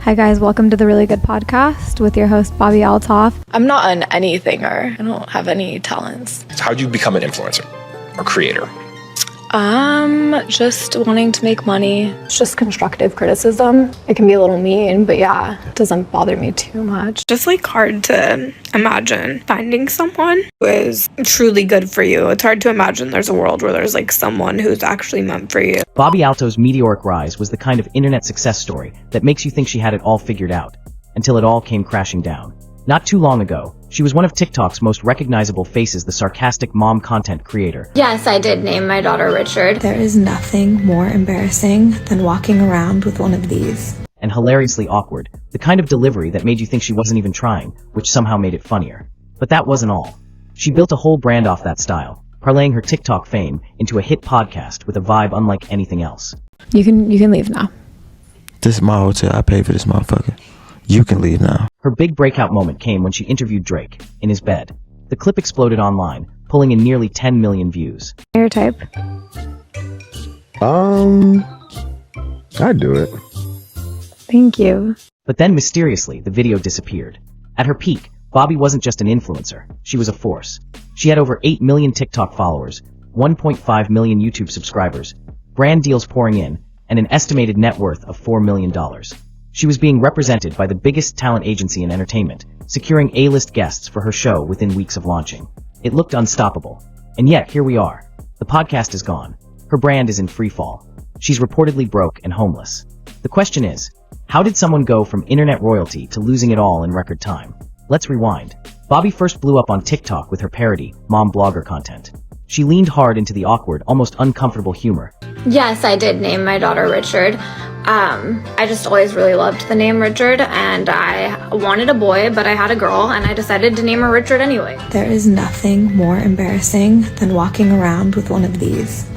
Hi guys, welcome to the Really Good Podcast with your host, Bobbi Althoff. I'm not an anythinger. I don't have any talents. How'd you become an influencer or creator? Just wanting to make money. It's just constructive criticism. It can be a little mean, but yeah, it doesn't bother me too much. Just hard to imagine finding someone who is truly good for you. It's hard to imagine there's a world where there's someone who's actually meant for you. Bobbi Alto's meteoric rise was the kind of internet success story that makes you think she had it all figured out, until it all came crashing down. Not too long ago, she was one of TikTok's most recognizable faces, the sarcastic mom content creator. Yes, I did name my daughter Richard. There is nothing more embarrassing than walking around with one of these. And hilariously awkward, the kind of delivery that made you think she wasn't even trying, which somehow made it funnier. But that wasn't all. She built a whole brand off that style, parlaying her TikTok fame into a hit podcast with a vibe unlike anything else. You can leave now. This is my hotel. I paid for this motherfucker. You can leave now. Her big breakout moment came when she interviewed Drake in his bed. The clip exploded online, pulling in nearly 10 million views. Your type? I'd do it. Thank you. But then mysteriously, the video disappeared. At her peak, Bobbi wasn't just an influencer, she was a force. She had over 8 million TikTok followers, 1.5 million YouTube subscribers, brand deals pouring in, and an estimated net worth of $4 million. She was being represented by the biggest talent agency in entertainment, securing A-list guests for her show within weeks of launching. It looked unstoppable. And yet, here we are. The podcast is gone. Her brand is in free fall. She's reportedly broke and homeless. The question is, how did someone go from internet royalty to losing it all in record time? Let's rewind. Bobbi first blew up on TikTok with her parody, mom blogger content. She leaned hard into the awkward, almost uncomfortable humor. Yes, I did name my daughter Richard. I just always really loved the name Richard, and I wanted a boy, but I had a girl, and I decided to name her Richard anyway. There is nothing more embarrassing than walking around with one of these.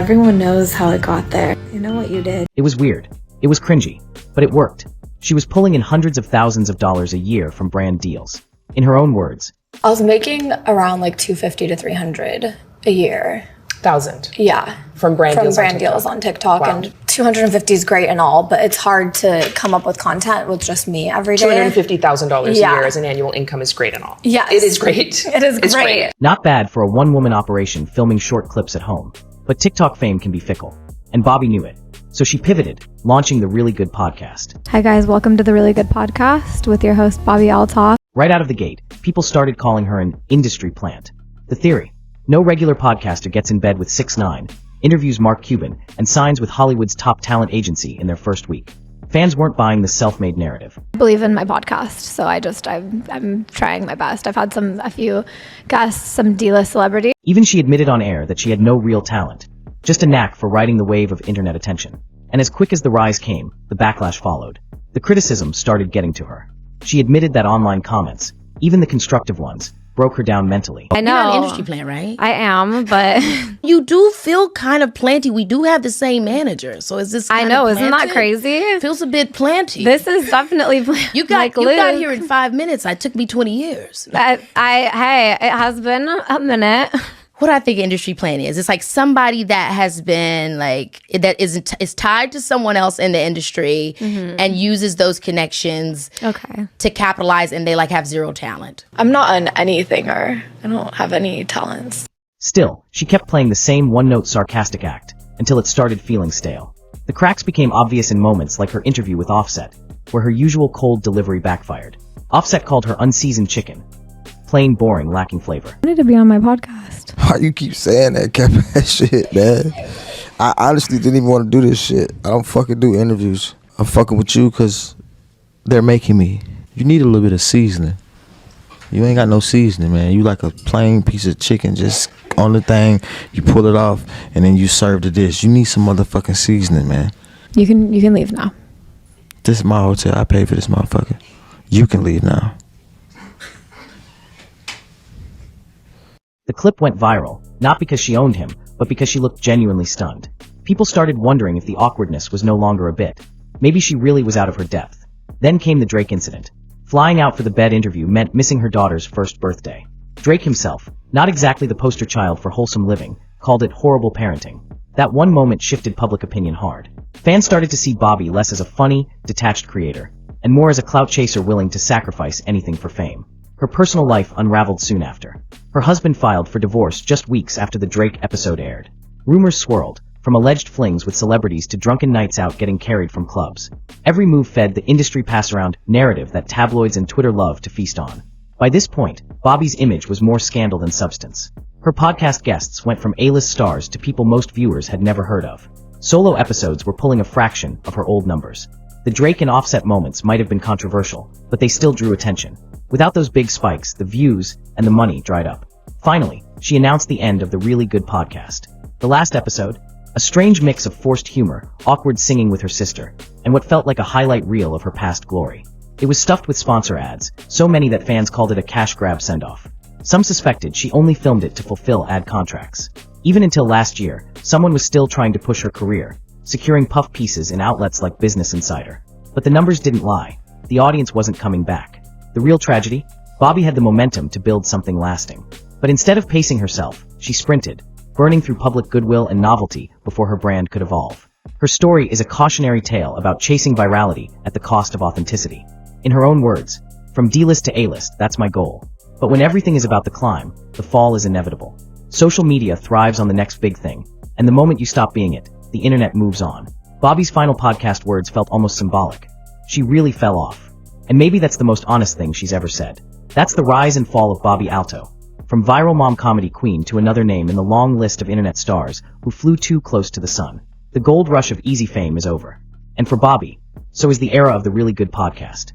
Everyone knows how it got there. You know what you did. It was weird. It was cringy. But it worked. She was pulling in hundreds of thousands of dollars a year from brand deals. In her own words, I was making around $250 to $300 a year. Thousand. Yeah. From brand deals on TikTok. Wow. And 250 is great and all, but it's hard to come up with content with just me every day. $250,000 a year as an annual income is great and all. Yes. It is great. It is great. Not bad for a one-woman operation filming short clips at home. But TikTok fame can be fickle. And Bobbi knew it. So she pivoted, launching the Really Good Podcast. Hi guys, welcome to the Really Good Podcast with your host, Bobbi Althoff. Right out of the gate, people started calling her an industry plant. The theory: no regular podcaster gets in bed with 6ix9ine, interviews Mark Cuban, and signs with Hollywood's top talent agency in their first week. Fans weren't buying the self-made narrative. I believe in my podcast, so I'm trying my best. I've had a few guests, some D-list celebrities. Even she admitted on air that she had no real talent, just a knack for riding the wave of internet attention. And as quick as the rise came, the backlash followed. The criticism started getting to her. She admitted that online comments, even the constructive ones, broke her down mentally. I know. You're not an industry plant, right? I am, but... You do feel kind of planty. We do have the same manager, so is this I know, isn't that crazy? It feels a bit planty. This is definitely planty. You got here in 5 minutes. It took me 20 years. Hey, it has been a minute. What I think industry plan is, it's somebody that has been that is tied to someone else in the industry and uses those connections to capitalize, and they have zero talent. I'm not an anythinger. I don't have any talents. Still, she kept playing the same one-note sarcastic act until it started feeling stale. The cracks became obvious in moments like her interview with Offset, where her usual cold delivery backfired. Offset called her unseasoned chicken. Plain, boring, lacking flavor. I wanted to be on my podcast. Why you keep saying that shit, man? I honestly didn't even want to do this shit. I don't fucking do interviews. I'm fucking with you because they're making me. You need a little bit of seasoning. You ain't got no seasoning, man. You like a plain piece of chicken just on the thing. You pull it off and then you serve the dish. You need some motherfucking seasoning, man. You can leave now. This is my hotel. I paid for this motherfucker. You can leave now. The clip went viral, not because she owned him, but because she looked genuinely stunned. People started wondering if the awkwardness was no longer a bit. Maybe she really was out of her depth. Then came the Drake incident. Flying out for the bed interview meant missing her daughter's first birthday. Drake himself, not exactly the poster child for wholesome living, called it horrible parenting. That one moment shifted public opinion hard. Fans started to see Bobbi less as a funny, detached creator, and more as a clout chaser willing to sacrifice anything for fame. Her personal life unraveled soon after. Her husband filed for divorce just weeks after the Drake episode aired. Rumors swirled, from alleged flings with celebrities to drunken nights out getting carried from clubs. Every move fed the industry pass-around narrative that tabloids and Twitter love to feast on. By this point, Bobbi's image was more scandal than substance. Her podcast guests went from A-list stars to people most viewers had never heard of. Solo episodes were pulling a fraction of her old numbers. The Drake and Offset moments might have been controversial, but they still drew attention. Without those big spikes, the views and the money dried up. Finally, she announced the end of the Really Good podcast. The last episode, a strange mix of forced humor, awkward singing with her sister, and what felt like a highlight reel of her past glory. It was stuffed with sponsor ads, so many that fans called it a cash grab send-off. Some suspected she only filmed it to fulfill ad contracts. Even until last year, someone was still trying to push her career, securing puff pieces in outlets like Business Insider. But the numbers didn't lie. The audience wasn't coming back. The real tragedy? Bobbi had the momentum to build something lasting. But instead of pacing herself, she sprinted, burning through public goodwill and novelty before her brand could evolve. Her story is a cautionary tale about chasing virality at the cost of authenticity. In her own words, "From D-list to A-list, that's my goal. But when everything is about the climb, the fall is inevitable. Social media thrives on the next big thing, and the moment you stop being it, the internet moves on." Bobbi's final podcast words felt almost symbolic. She really fell off. And maybe that's the most honest thing she's ever said. That's the rise and fall of Bobbi Alto. From viral mom comedy queen to another name in the long list of internet stars who flew too close to the sun. The gold rush of easy fame is over. And for Bobbi, so is the era of the Really Good podcast.